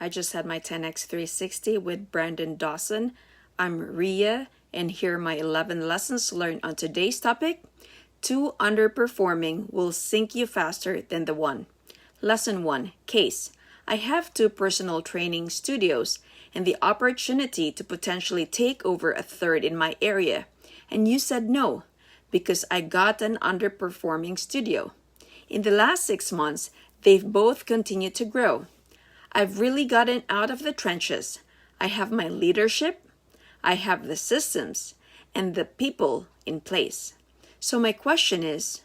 I just had my 10x 360 with Brandon Dawson. I'm Ria, and here are my 11 lessons learned on today's topic. 2 underperforming will sink you faster than the 1. Lesson 1. Case. I have 2 personal training studios and the opportunity to potentially take over a third in my area. And you said no, because I got an underperforming studio. In the last 6 months, they've both continued to grow. I've really gotten out of the trenches. I have my leadership, I have the systems, and the people in place. So my question is,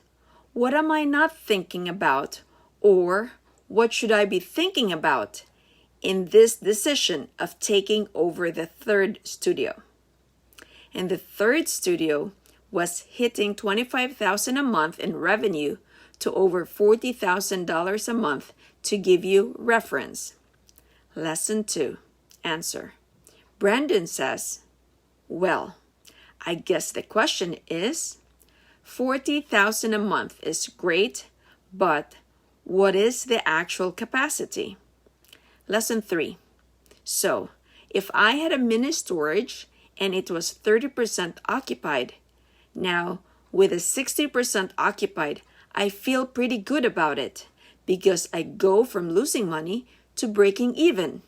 what am I not thinking about, or what should I be thinking about in this decision of taking over the third studio? And the third studio was hitting $25,000 a month in revenue to over $40,000 a month, to give you reference. Lesson 2. Answer. Brandon says, well, I guess the question is, $40,000 a month is great, but what is the actual capacity? Lesson 3. So, if I had a mini storage and it was 30% occupied, now with a 60% occupied, I feel pretty good about it because I go from losing money to breaking even.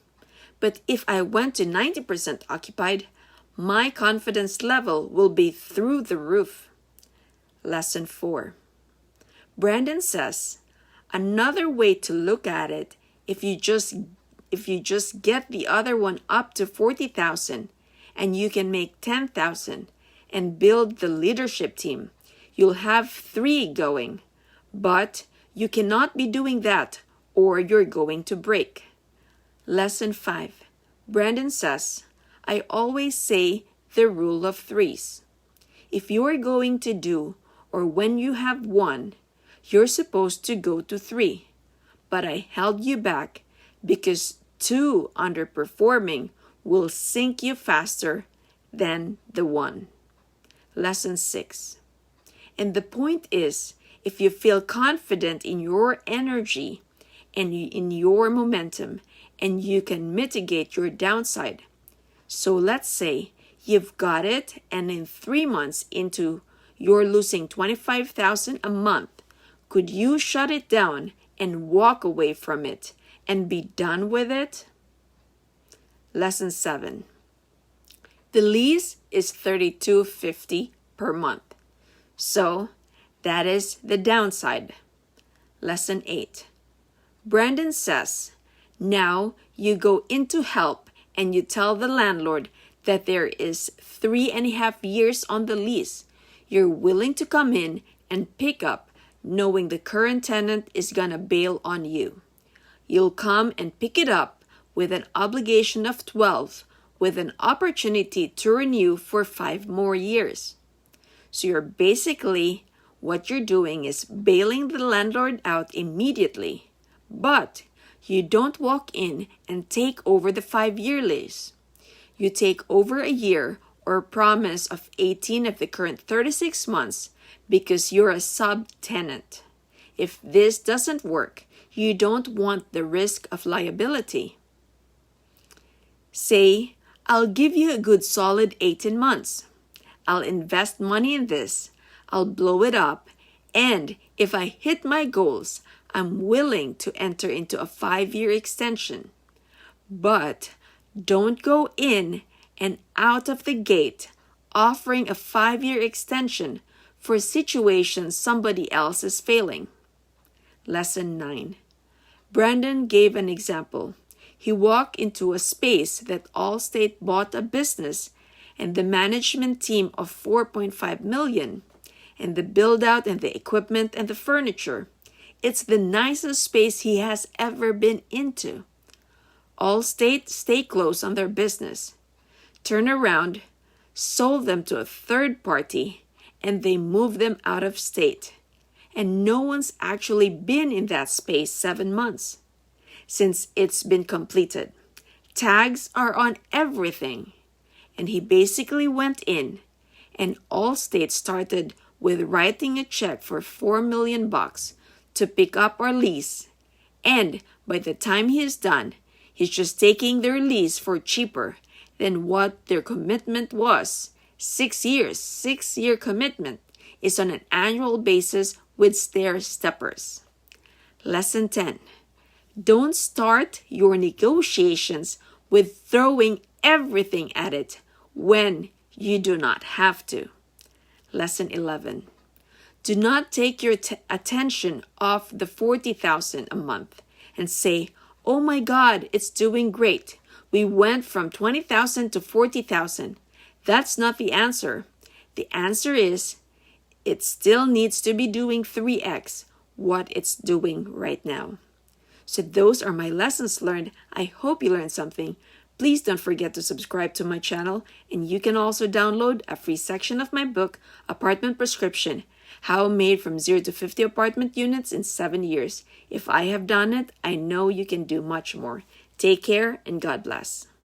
But if I went to 90% occupied, my confidence level will be through the roof. Lesson 4. Brandon says, another way to look at it, if you just get the other one up to 40,000 and you can make 10,000 and build the leadership team, you'll have 3 going. But you cannot be doing that or you're going to break. Lesson 5. Brandon says, I always say the rule of 3s. If you're going to do, or when you have 1, you're supposed to go to 3. But I held you back because 2 underperforming will sink you faster than the 1. Lesson 6. And the point is, if you feel confident in your energy and in your momentum, and you can mitigate your downside. So let's say you've got it, and in 3 months into you're losing $25,000 a month. Could you shut it down and walk away from it and be done with it? Lesson 7. The lease is $32.50 per month. So that is the downside. Lesson 8. Brandon says, now you go into help and you tell the landlord that there is 3.5 years on the lease. You're willing to come in and pick up, knowing the current tenant is gonna bail on you. You'll come and pick it up with an obligation of 12, with an opportunity to renew for 5 more years. So what you're doing is bailing the landlord out immediately, but you don't walk in and take over the 5-year lease. You take over a year or a promise of 18 of the current 36 months because you're a subtenant. If this doesn't work, you don't want the risk of liability. Say, I'll give you a good solid 18 months. I'll invest money in this. I'll blow it up. And if I hit my goals, I'm willing to enter into a 5-year extension. But don't go in and out of the gate offering a 5-year extension for situations somebody else is failing. Lesson 9. Brandon gave an example. He walked into a space that Allstate bought a business and the management team of $4.5 million, and the build out and the equipment and the furniture. It's the nicest space he has ever been into. Allstate stay close on their business, turn around, sold them to a third party, and they moved them out of state. And no one's actually been in that space 7 months since it's been completed. Tags are on everything. And he basically went in, and Allstate started with writing a check for $4 million to pick up our lease. And by the time he is done, He's just taking their lease for cheaper than what their commitment was. 6 years, 6-year commitment is on an annual basis with stair-steppers. Lesson 10. Don't start your negotiations with throwing everything at it when you do not have to. Lesson 11. Do not take your attention off the $40,000 a month and say, "Oh my God, it's doing great. We went from $20,000 to $40,000. That's not the answer. The answer is, it still needs to be doing 3x what it's doing right now." So those are my lessons learned. I hope you learned something. Please don't forget to subscribe to my channel, and you can also download a free section of my book, Apartment Prescription, How I Made from 0 to 50 Apartment Units in 7 years. If I have done it, I know you can do much more. Take care and God bless.